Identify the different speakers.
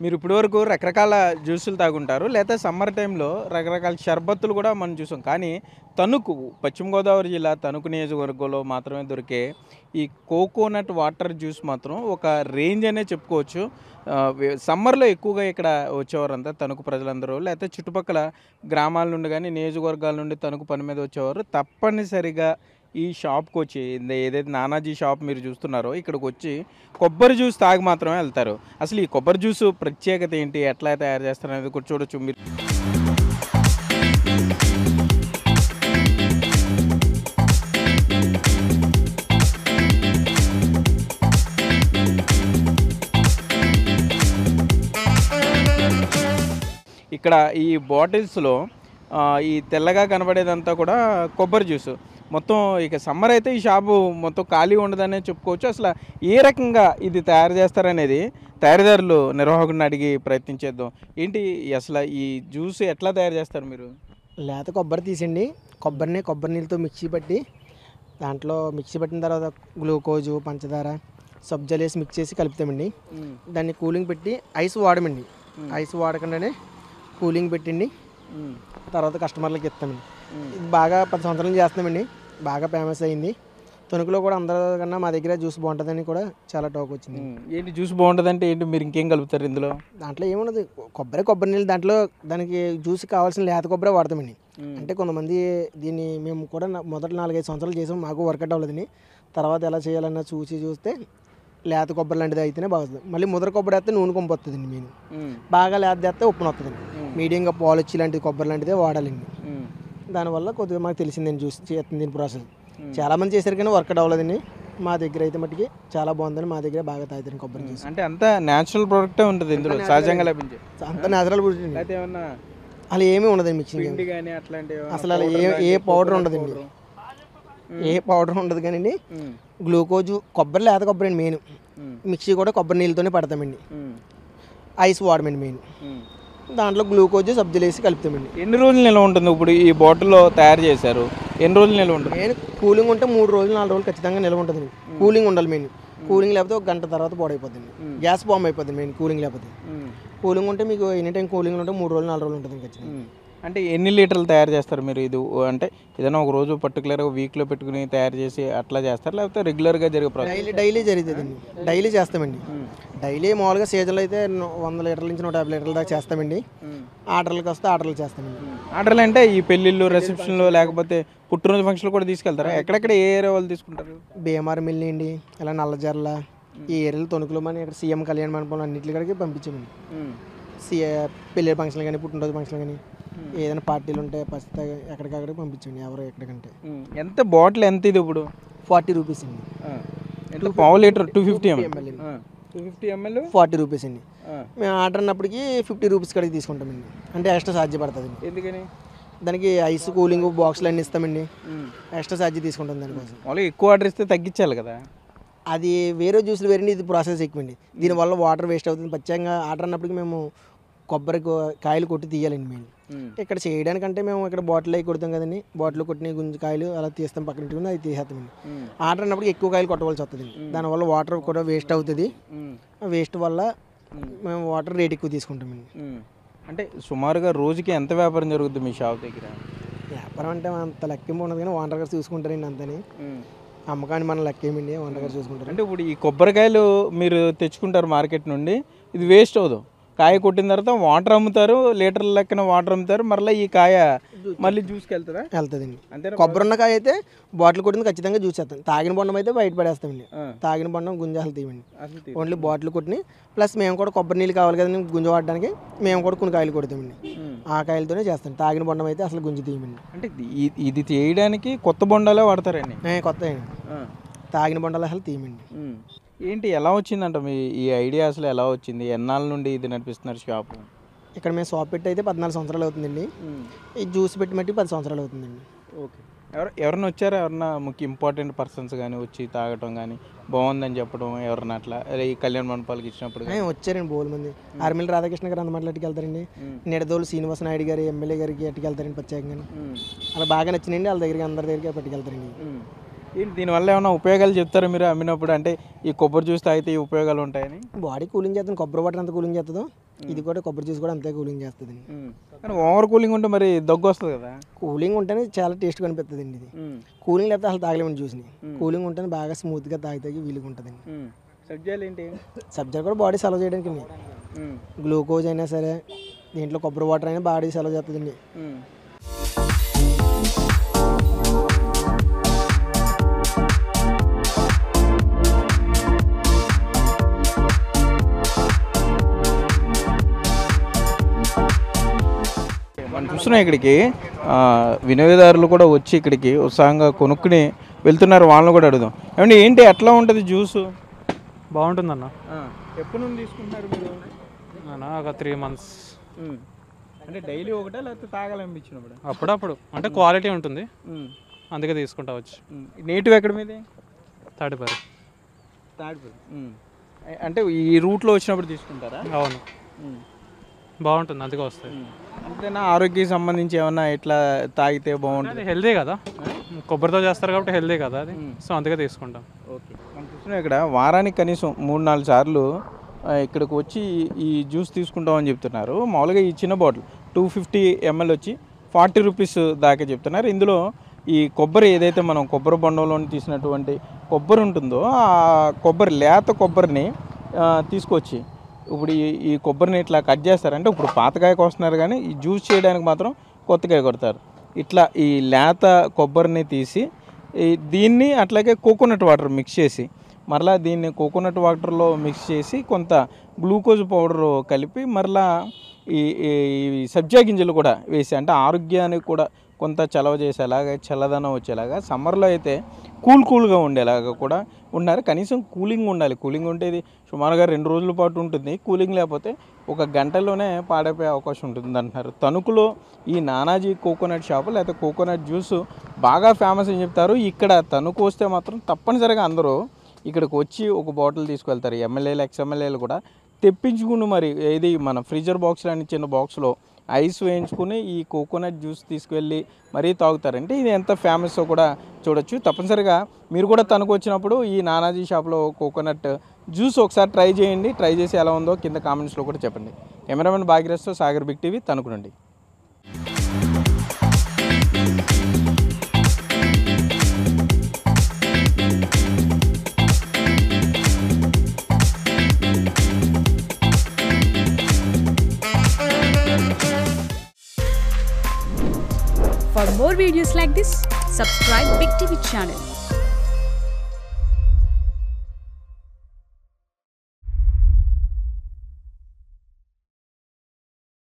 Speaker 1: మీరు ఇప్పటివరకు రకరకాల జ్యూసులు తాగుంటారు. లేతే సమ్మర్ టైంలో రకరకాల షర్బత్తులు కూడా మనం చూసాం. కానీ తణుకు, పశ్చిమ గోదావరి జిల్లా తణుకు నియోజకవర్గంలో మాత్రమే దొరికే ఈ కోకోనట్ వాటర్ జ్యూస్ మాత్రం ఒక రేంజ్ అనే చెప్పుకోవచ్చు. సమ్మర్‌లో ఎక్కువగా ఇక్కడ వచ్చేవారంతా తణుకు ప్రజలందరూ. లేతే చుట్టుపక్కల గ్రామాల నుండి గానీ, నియోజకవర్గాల నుండి తణుకు పని మీద వచ్చేవారు. తప్పనిసరిగా ఈ షాప్‌కొచ్చి ఏదైతే నానాజీ షాప్ మీరు చూస్తున్నారో ఇక్కడికొచ్చి కొబ్బరి జ్యూస్ తాగి మాత్రమే వెళ్తారు. అసలు ఈ కొబ్బరి జ్యూస్ ప్రత్యేకత ఏంటి? ఎట్లా తయారు చేస్తారనేది కూడా చూడొచ్చు మీరు. ఇక్కడ ఈ బాటిల్స్‌లో ఈ తెల్లగా కనబడేదంతా కూడా కొబ్బరి జ్యూసు. మొత్తం ఇక సమ్మర్ అయితే ఈ షాపు మొత్తం ఖాళీ ఉండదనే చెప్పుకోవచ్చు. అసలు ఏ రకంగా ఇది తయారు చేస్తారనేది తయారీదారులు నిర్వాహకుడిని అడిగి ప్రయత్నించేద్దాం. ఏంటి అసలు ఈ జ్యూస్ ఎట్లా తయారు చేస్తారు మీరు?
Speaker 2: లేత కొబ్బరి తీసండి, కొబ్బరి నీళ్ళతో మిక్సీ పట్టి దాంట్లో మిక్సీ పట్టిన తర్వాత గ్లూకోజు, పంచదార, సబ్జాలు వేసి మిక్స్ చేసి కలుపుతామండి. దాన్ని కూలింగ్ పెట్టి ఐస్ వాడమండి. ఐస్ వాడకుండానే కూలింగ్ పెట్టండి, తర్వాత కస్టమర్లకి ఇస్తామండి. ఇది బాగా 10 సంవత్సరాలు చేస్తున్నామండి, బాగా ఫేమస్ అయింది. తణుకులో కూడా అందరికన్నా మా దగ్గర జ్యూస్ బాగుంటుందని కూడా చాలా టాక్ వచ్చింది.
Speaker 1: ఏంటి జ్యూస్ బాగుంటుందంటే ఏంటి? మీరు ఇంకేం కలుపుతారు ఇందులో?
Speaker 2: దాంట్లో ఏమున్నది, కొబ్బరి నీళ్ళు, దాంట్లో దానికి జ్యూస్ కావాల్సిన లేత కొబ్బరి వాడతామండి. అంటే కొంతమంది దీన్ని మేము కూడా మొదటి 4-5 సంవత్సరాలు చేసాం, మాకు వర్కౌట్ అవ్వలేదని. తర్వాత ఎలా చేయాలన్నా చూస్తే లేత కొబ్బరి లాంటిది అయితేనే బాగుంటుంది. మళ్ళీ ముద్ర కొబ్బరి వేస్తే నూనె కొంపు వస్తుందండి. మేము బాగా లేత వేస్తే ఉప్పున వస్తుందండి. మీడియంగా పాలొచ్చి లాంటి కొబ్బరి లాంటిదే వాడాలండి. దానివల్ల కొద్దిగా మాకు తెలిసిందండి జ్యూస్ చేస్తుంది దీని ప్రాసెస్. చాలామంది చేశారు కానీ వర్కౌట్ అవ్వలేదండి. మా దగ్గర అయితే మట్టుకి చాలా బాగుందని, మా దగ్గర బాగా తాగుతాను కొబ్బరి జ్యూస్.
Speaker 1: అంటే అంతా న్యాచురల్ ప్రోడక్టే ఉంటుంది ఇందులో, సహజంగా లభించే
Speaker 2: అంత న్యాచురల్ ప్రొడక్ట్.
Speaker 1: అయితే ఏమన్నా
Speaker 2: అలా ఏమీ ఉండదండి మిక్సింగ్, అసలు అలా ఏ పౌడర్ ఉండదండి, ఏ పౌడర్ ఉండదు. కానీ గ్లూకోజు, లేత కొబ్బరి అండి మెయిన్. మిక్సీ కూడా కొబ్బరి నీళ్ళతోనే పడతామండి. ఐస్ వాడమండి మెయిన్. దాంట్లో గ్లూకోజ్, సబ్జీలు వేసి కలుపుతామండి.
Speaker 1: ఎన్ని రోజులు నిల్వ ఉంటుంది? ఇప్పుడు ఈ బాటిల్లో తయారు చేశారు, ఎన్ని రోజులు నిల్వ ఉంటుంది?
Speaker 2: మెయిన్ కూలింగ్ ఉంటే 3 రోజులు 4 రోజులు ఖచ్చితంగా నిల్వ ఉంటుందండి. కూలింగ్ ఉండాలి మెయిన్. కూలింగ్ లేకపోతే 1 గంట తర్వాత పాడైపోతుంది, గ్యాస్ బాంబ్ అయిపోతుంది మెయిన్. కూలింగ్ లేకపోతే, కూలింగ్ ఉంటే మీకు ఎనీ టైం కూలింగ్ ఉంటే 3 రోజులు 4 రోజులు ఉంటుంది ఖచ్చితంగా.
Speaker 1: అంటే ఎన్ని లీటర్లు తయారు చేస్తారు మీరు? ఇది అంటే ఏదైనా ఒక రోజు పర్టికులర్గా వీక్లో పెట్టుకుని తయారు చేసి అట్లా చేస్తారు, లేకపోతే రెగ్యులర్గా జరిగే ప్రాసెస్?
Speaker 2: డైలీ జరుగుతుందండి. డైలీ చేస్తామండి. డైలీ మామూలుగా సీజన్లో అయితే 100 లీటర్ల నుంచి 150 లీటర్ల దాకా చేస్తామండి. ఆర్డర్లకు వస్తే ఆర్డర్లు చేస్తామండి.
Speaker 1: ఆర్డర్లు అంటే ఈ పెళ్ళిళ్ళు, రిసెప్షన్లు, లేకపోతే పుట్టినరోజు ఫంక్షన్లు కూడా తీసుకెళ్తారా? ఎక్కడెక్కడ ఏ ఏరియా వాళ్ళు తీసుకుంటారు?
Speaker 2: భీమవరం అండి, ఇలా నల్లజర్ల, ఈ ఏరియాలో తణుకులో మన ఇక్కడ సీఎం కళ్యాణ మండపం అన్నింటికి పంపించామండి. పెళ్ళి ఫంక్షన్లు కానీ, పుట్టినరోజు ఫంక్షన్లు కానీ, ఏదైనా పార్టీలు ఉంటే ఫస్ట్ ఎక్కడికక్కడికి పంపించండి. ఎవరు ఎక్కడికంటే.
Speaker 1: ఎంత బాటిల్ ఎంత ఇది ఇప్పుడు?
Speaker 2: 40 రూపీస్ అండి.
Speaker 1: పావు లీటర్ 250 ml 250 ml
Speaker 2: 40 రూపీస్ అండి. మేము ఆర్డర్ అన్నప్పటికీ 50 రూపీస్ కడిగి తీసుకుంటామండి. అంటే ఎక్స్ట్రా ఛార్జీ పడుతుంది.
Speaker 1: ఎందుకని?
Speaker 2: దానికి ఐస్, కూలింగ్ బాక్సులు అన్నీ ఇస్తామండి. ఎక్స్ట్రా ఛార్జీ తీసుకుంటాం దానికోసం.
Speaker 1: వాళ్ళు ఎక్కువ ఆర్డర్ ఇస్తే తగ్గించాలి కదా.
Speaker 2: అది వేరే జ్యూస్లు వేరండి, ఇది ప్రాసెస్ ఎక్కువండి. దీనివల్ల వాటర్ వేస్ట్ అవుతుంది. ప్రత్యేకంగా ఆర్డర్ అన్నప్పటికీ మేము కొబ్బరి కాయలు కొట్టి తీయాలండి మేము. ఇక్కడ చేయడానికంటే మేము ఇక్కడ బాటిల్ అవి కొడతాం కదండి, బాటిల్ కొట్టిన గుంజి కాయలు అలా తీస్తాం, పక్కన పెట్టుకుని అవి తీసేస్తామండి. ఆర్డర్ అన్నప్పుడు ఎక్కువ కాయలు కొట్టవలసి వస్తుంది. దానివల్ల వాటర్ కూడా వేస్ట్ అవుతుంది. వేస్ట్ వల్ల మేము వాటర్ రేట్ ఎక్కువ తీసుకుంటామండి.
Speaker 1: అంటే సుమారుగా రోజుకి ఎంత వ్యాపారం జరుగుతుంది మీ షాప్ దగ్గర?
Speaker 2: వ్యాపారం అంటే అంత లెక్కింపు ఉండదు కానీ ఓనర్ గారు చూసుకుంటారండి అంతని. అమ్మకాన్ని మనం లెక్కేమండి, ఓనర్ గారు చూసుకుంటారు.
Speaker 1: అంటే ఇప్పుడు ఈ కొబ్బరికాయలు మీరు తెచ్చుకుంటారు మార్కెట్ నుండి, ఇది వేస్ట్ అవ్వదు. కాయ కొట్టిన తర్వాత వాటర్ అమ్ముతారు, లీటర్ల లెక్కన వాటర్ అమ్ముతారు. మరలా ఈ కాయ మళ్ళీ జ్యూస్కి వెళ్తుందా?
Speaker 2: వెళ్తుందండి. అంతే. కొబ్బరి ఉన్న కాయ అయితే బాటిల్ కొట్టింది ఖచ్చితంగా జ్యూస్ చేస్తాం. తాగిన బొండం అయితే బయట పడేస్తామండి. తాగిన బొండం గుంజాలు తీయండి. ఓన్లీ బాటిల్ కొట్టిని ప్లస్ మేము కూడా కొబ్బరి నీళ్ళు కావాలి కదండి గుంజ వాడడానికి, మేము కూడా కొన్ని కాయలు కొడతామండి. ఆ కాయలతోనే చేస్తాం. తాగిన బొండం అయితే అసలు గుంజి తీయమండి. అంటే
Speaker 1: ఇది చేయడానికి కొత్త బొండాలే వాడతారండి?
Speaker 2: కొత్త తాగిన బొండాలు అసలు తీయమండి.
Speaker 1: ఏంటి, ఎలా వచ్చిందంట మీ ఈ ఐడియా? అసలు ఎలా వచ్చింది? ఎన్నాళ్ళ నుండి ఇది నడిపిస్తున్నారు షాపు?
Speaker 2: ఇక్కడ మేము షాప్ పెట్టి అయితే 14 సంవత్సరాలు అవుతుందండి. ఈ జ్యూస్ పెట్టి మట్టి 10 సంవత్సరాలు అవుతుందండి.
Speaker 1: ఓకే. ఎవరైనా వచ్చారా? ఎవరన్నా ముఖ్య ఇంపార్టెంట్ పర్సన్స్ కానీ వచ్చి తాగటం కానీ బాగుందని చెప్పడం ఎవరన్నా అట్లా ఈ కళ్యాణ మండపాలకు ఇచ్చినప్పుడు?
Speaker 2: వచ్చారండి బోల్ మంది. ఆర్మిల్ రాధాకృష్ణ గారు అందమాటలు అట్టుకెళ్తారండి. నిడదోలు శ్రీనివాస నాయుడు గారు ఎమ్మెల్యే గారికి అట్టుకెళ్తారండి ప్రత్యేకంగా. అలా బాగా నచ్చినండి. వాళ్ళ దగ్గరికి అందరి దగ్గరికి పట్టుకెళ్తారండి.
Speaker 1: ఏంటి దీనివల్ల ఏమైనా ఉపయోగాలు చెప్తారా మీరు అమ్మినప్పుడు? అంటే ఈ కొబ్బరి జ్యూస్ తాగితే ఈ ఉపయోగాలు ఉంటాయని.
Speaker 2: బాడీ కూలింగ్ చేస్తుంది, కొబ్బరి వాటర్ ఎంత కూలింగ్ చేస్తుందో ఇది కూడా కొబ్బరి జ్యూస్ కూడా అంతే కూలింగ్ చేస్తుంది.
Speaker 1: కానీ ఓవర్ కూలింగ్ ఉంటే మరి దగ్గు వస్తుంది కదా.
Speaker 2: కూలింగ్ ఉంటేనే చాలా టేస్ట్గా అనిపిస్తుంది అండి ఇది. కూలింగ్ లేకపోతే అసలు తాగలేమండి జ్యూస్ని. కూలింగ్ ఉంటేనే బాగా స్మూత్గా తాగి వీలుగా ఉంటుందండి.
Speaker 1: సబ్జాలు ఏంటి?
Speaker 2: సబ్జా కూడా బాడీ సెలవు చేయడానికి గ్లూకోజ్ అయినా సరే దీంట్లో కొబ్బరి వాటర్ అయినా బాడీ సెలవు చేస్తుందండి.
Speaker 1: మనం చూస్తున్నాం ఇక్కడికి వినియోగదారులు కూడా వచ్చి ఇక్కడికి ఉత్సాహంగా కొనుక్కుని వెళ్తున్నారు. వాళ్ళని కూడా అడుగుదాం. ఏమంటే ఏంటి ఎట్లా ఉంటుంది జ్యూసు?
Speaker 3: బాగుంటుందన్న.
Speaker 1: ఎప్పటి నుండి తీసుకుంటున్నారు మీరు?
Speaker 3: అన్న ఒక 3 months.
Speaker 1: అంటే డైలీ ఒకటే లేకపోతే తాగాలనిపించినప్పుడు?
Speaker 3: అప్పుడప్పుడు అంటే క్వాలిటీ ఉంటుంది, అందుకే తీసుకుంటా వచ్చి.
Speaker 1: నేటివ్ ఎక్కడ మీది?
Speaker 3: తాడిపరి.
Speaker 1: అంటే ఈ రూట్లో వచ్చినప్పుడు తీసుకుంటారా?
Speaker 3: అవును, బాగుంటుంది అందుకే వస్తాయి.
Speaker 1: అంతేనా? ఆరోగ్యకి సంబంధించి ఏమన్నా ఇట్లా తాగితే బాగుంటుంది?
Speaker 3: అది హెల్దీ కదా, కొబ్బరితో చేస్తారు కాబట్టి హెల్దీ కదా అది, సో అందుకే తీసుకుంటాం.
Speaker 1: ఓకే. మనం చూస్తున్నాం ఇక్కడ వారానికి కనీసం 3-4 సార్లు ఇక్కడికి వచ్చి ఈ జ్యూస్ తీసుకుంటామని చెప్తున్నారు. మామూలుగా ఈ చిన్న బాటిల్ 250 ml వచ్చి 40 రూపీస్ దాకా చెప్తున్నారు. ఇందులో ఈ కొబ్బరి ఏదైతే మనం కొబ్బరి బొండంలో తీసినటువంటి కొబ్బరి ఉంటుందో ఆ కొబ్బరి లేత కొబ్బరిని తీసుకొచ్చి ఇప్పుడు ఈ కొబ్బరిని ఇట్లా కట్ చేస్తారంటే ఇప్పుడు పాతకాయ కోస్తున్నారు కానీ ఈ జ్యూస్ చేయడానికి మాత్రం కొత్తకాయ కొడతారు. ఇట్లా ఈ లేత కొబ్బరిని తీసి దీన్ని అట్లాగే కోకోనట్ వాటర్ మిక్స్ చేసి మరలా దీన్ని కోకోనట్ వాటర్లో మిక్స్ చేసి కొంత గ్లూకోజ్ పౌడర్ కలిపి మరలా ఈ సబ్జా గింజలు కూడా వేసి అంటే ఆరోగ్యానికి కూడా కొంత చలవ చేసేలాగా చల్లదనం వచ్చేలాగా సమ్మర్లో అయితే కూల్గా ఉండేలాగా కూడా ఉన్నారు. కనీసం కూలింగ్ ఉండాలి. కూలింగ్ ఉంటే ఇది సుమారుగా 2 రోజుల పాటు ఉంటుంది. కూలింగ్ లేకపోతే 1 గంటలోనే పాడైపోయే అవకాశం ఉంటుంది అంటున్నారు. తణుకులో ఈ నానాజీ కోకోనట్ షాపు లేకపోతే కోకోనట్ జ్యూస్ బాగా ఫేమస్ అని చెప్తారు. ఇక్కడ తణుకు వస్తే మాత్రం తప్పనిసరిగా అందరూ ఇక్కడికి వచ్చి ఒక బాటిల్ తీసుకెళ్తారు. ఎమ్మెల్యేలు ఎక్స్ఎమ్మెల్యేలు కూడా తెప్పించుకుని మరి ఏది మన ఫ్రీజర్ బాక్స్ లాంటి చిన్న బాక్స్లో ఐస్ వేయించుకుని ఈ కోకోనట్ జ్యూస్ తీసుకువెళ్ళి మరీ తాగుతారంటే ఇది ఎంత ఫేమస్ కూడా చూడొచ్చు. తప్పనిసరిగా మీరు కూడా తణుకు వచ్చినప్పుడు ఈ నానాజీ షాప్లో కోకోనట్ జ్యూస్ ఒకసారి ట్రై చేయండి. ట్రై చేసి ఎలా ఉందో కింద కామెంట్స్లో కూడా చెప్పండి. కెమెరామెన్ భాగ్యరస్తో సాగర్ బిగ్ టీవీ తణుకు నుండి.
Speaker 4: For more videos like this, subscribe Big TV channel.